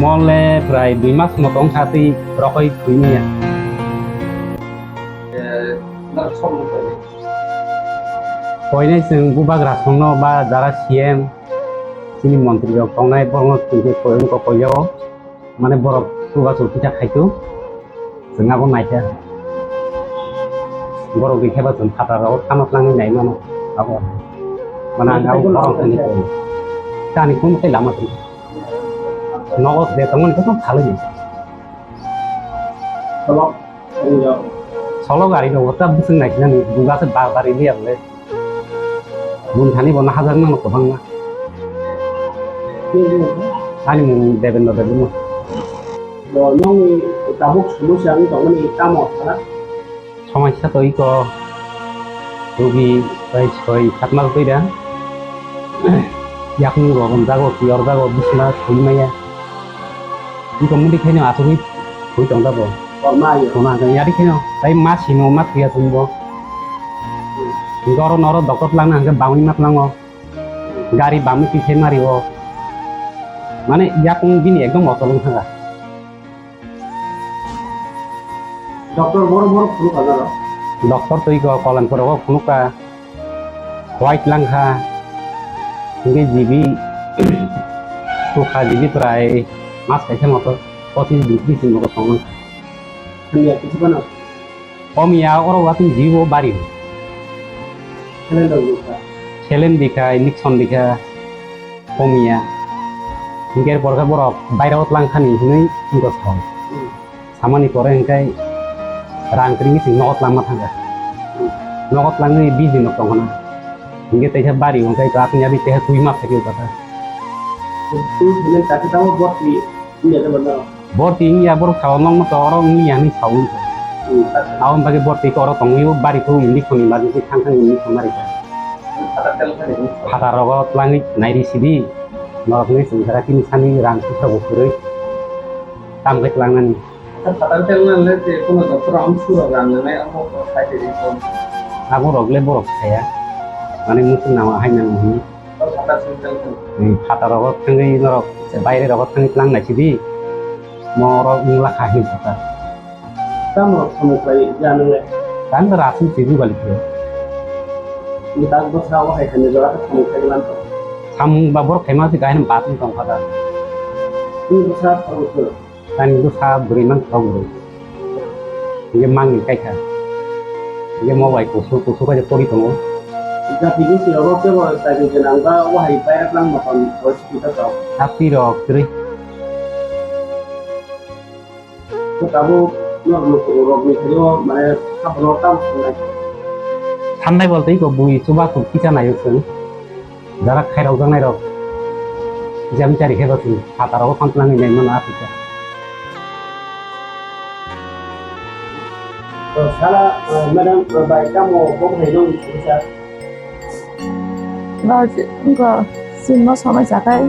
মলে প্রায় 2 মাস মতন সাথে রকই খুইনিয়া কইনাই जों गुबाग रासंन बा যারা সিএম তিনি মন্ত্রী রকমনাই বঙ্গ থেকে কইন কইও মানে বড় সুবা সুপিটা খাইতো जों आबो नायखा বড় গিখাবা जों ফাটারাও খানতলাङै नाय मानो आबो মানে आंगाव বড় খানি কানি কোন কই লাमा নগদ দে তখন তো ভালো নেই solo গাড়ি দো ওটা বুঝিন নাকি না দুগাতে বাড়ি দিয়ে আসলে বুন খানি বনা হাজার না কবাং না আনি মু দেবেন না দেবেন না নং তাবুক সমস্যা আমি তখন এই কাম না সমস্যা তো ই কো রোগী প্রায় 6-7 মাস কইরা ইয়াকনি রকম জাগো কি অর জাগো বিছনা খুইমাইয়া 이거 물이 그냥 아소이 거의 정답어. 얼마요? 그만 그냥 야리 그냥 나이 맛이 뭐 맛이야 좀 뭐. 이거로 너로 넣고 플랑나 그 바운이 맛 플랑어. 가리 바운이 피세 마리오. মানে ইয়াক বিনি একদম অচলন থাকা ডক্টর বড় বড় ফুল কাজার ডক্টর তৈ কলেন করে ফুনুকা হোয়াইট লাংখা ইংগে জিবি সুখা জিবি প্রায় মাছ খাইছে মতো 25-20 দিন মতো সময় আমি কিছু বানাও কমিয়া ওরা ওয়াতিন জীব বাড়ি ছেলেন দিখা নিক্সন দিখা কমিয়া ইংকের পরকা বড় বাইরাত লাংখানি হিनै ইংকস হয় সামানি পরে ইংকাই রাংক্রিং সিং নগদ লাংমা থাঙ্গা নগদ লাङै 20 দিন তখন ইংকে তাইছা বাড়ি ইংকাই তো আপনি আবি তেहा 2 মাস থেকে কথা তুই দিলেন তাকে তাও বটি নিয়ে বানাও বটি ইয়া বড় খাওয়ানো মতো অরং নিয়া নি খাওন আউন বাগে বটি কর তংইও বাড়িखौ ইন্দি খনি বাজি থাংথাং ইন্দি খমারিকা ফাটা রগত লাङै নাইরি সিদি নরকनि संसारा किनि सानि रां फैसाखौ फोरै तामगै लांनानै फाटा तेलनाले जे कोनो डक्टर आमसुरा रांनानै आमो खायदे आबो रगले बरफ थाया माने मुसुं नामा हायनानै फाटा तेल फाटा रगत थंगै नरक बायरे रगत थंगै लांनाय सिदी मरो उंला खाहि फाटा ताम समस्या जानले kan rasin sidu balik yo kita bosra wa haykane jora समस्या गलान sam babor khema si gain batun tong fata ini bosra terus kan itu sa beriman tong bro ye mangi kai kha ye mo wai kusu ka je tori tong jadi ini sih orang tuh kalau tadi jenangga wah ibarat lang makan terus kita tahu tapi ro kri kamu orang mikirnya mana apa notam थान्नाय बोलते को बुई सुबा को किचा नायो जों जरा खाइराव जानाय र GeM चारि हेबा जों हाताराव फानफ्लाङै नाय मोना आफिका सारा मैडम बाइक का मो बम है लोग bisa 이거 신모 সমস্যাকাই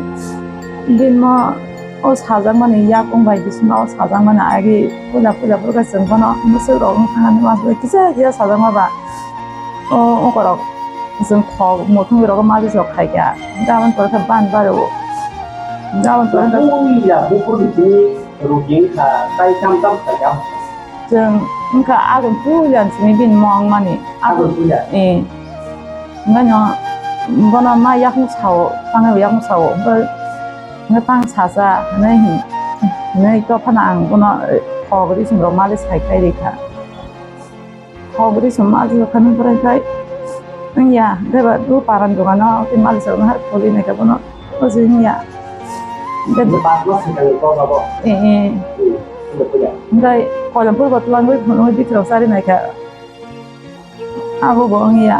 দিন모 어 사장만이 약공바이 비스마 사장만 아기 뿌ля 선거나 무슨 롱 하는 맛을 기자 사장만 봐 어거라 무슨 더 모통이라고 맞아서 가게 다만 벌써 반바로 다만 벌써 ya bukan di rutin ka tai tam saja 좀 그러니까 악은 뿌련 지민 멍만이 aku punya 예 그러니까 이거는 막 약국 사오 방에 약국 사오 그 빵 사사 네 이거 파나 거나 거기 좀 로마리 사이카이리카 거기 좀 아주 가는 거라니까 야 내가 또 바람 동안에 그 말에서 할 거리 내가 보나 어제냐 근데 bagus sekali kau apa 예 punya 근데 거는 불고 또한 거 보는 거 뒤로 살이 내가 아고 뭐야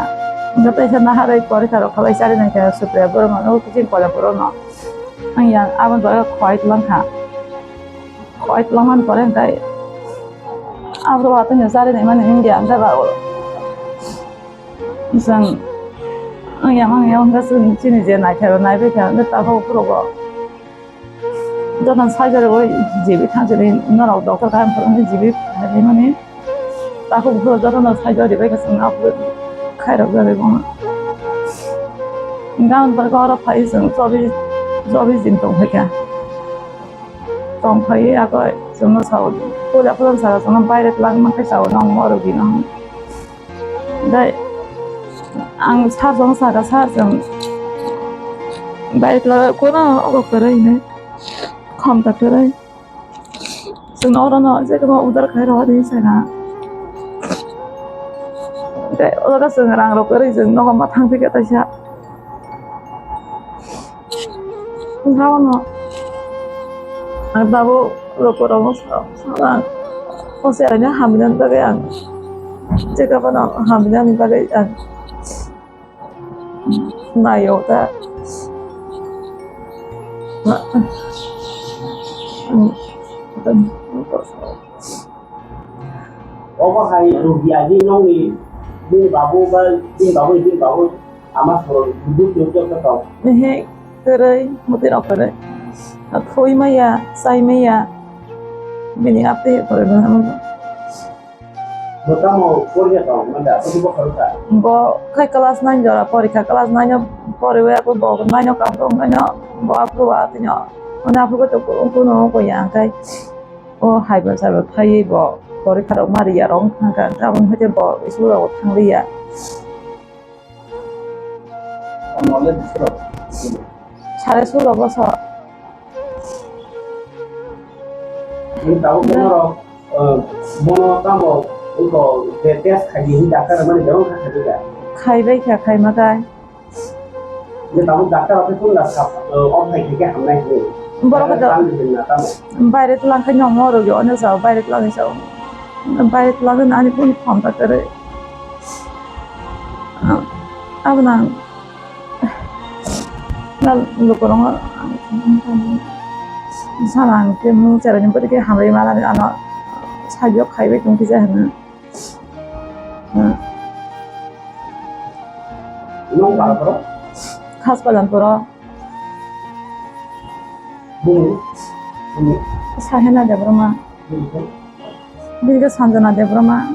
근데 또 나 하루 거리 타러 가봐야 살이 내가 수프레 버면 어 그진 거라 버나 yang awan baru kuat langka langan korang kai aku waktu nyesari nih mana India anda baru misal yang enggak sini je naik beca anda tahu progo jangan saja loh jibi tanjuri nara dokter kan pernah jibi hari mana tahu progo jangan saja di beca senang aku kaya dari mana enggak berkorban paling 做微信动会干。dंफायो आगय जोंनो सावो फुजा सारा जोंनो बायरे लां माखाय सावो नं मरो बिनो दा आं सारजों सागा सारजों बायरे कोना अगकरैनो खमताकरै जोंनो अरनो जेको उदार खायरो हदि साना दा अरगा जों रां रकरै जों नग मा थांफिगे तासा Ngawano ang tabo lokorong sa kasi ano haminan bagay ang jika pa na haminan bagay ang nayo ta Opo hay rugiaji nong ni babu amas bro duduk duduk ketau. Nehe kerai mutin okere Foi maya sai maya bini ape kore na Bertemu kuliah tau, mana? Aku juga kerja. bo kai kelas 9 jara porikha kelas 9 pore we aku bo 9 ka ro nganya bo aku wa tinyo ona aku to ko no ko yang kai o hai ba sa ba thai bo porikha ro mari ya rong thang ka ka bon hete bo isu ro thang li ya Mulai disuruh. sare su ro bo sa Ini tahu benar bono kamu untuk tes kaji dakar mana jauh kan juga. khai bai kha khai ma kai Ini tahu dakar apa pun lah kap online juga hamai ini. boro ka Tahu di mana tahu. বাইরে lang ka nyong mo ro yo na sa বাইরে lang sa বাইরে lang na ani pun phom ta kare abna na lo ko rong sarang ke mu chara ni pati ke hamre mala ni ana sajyo khaibe tung ki ja na Nong kalau bro, khas palan pura bumi, sahena de brama bumi. bilge sanjana de brama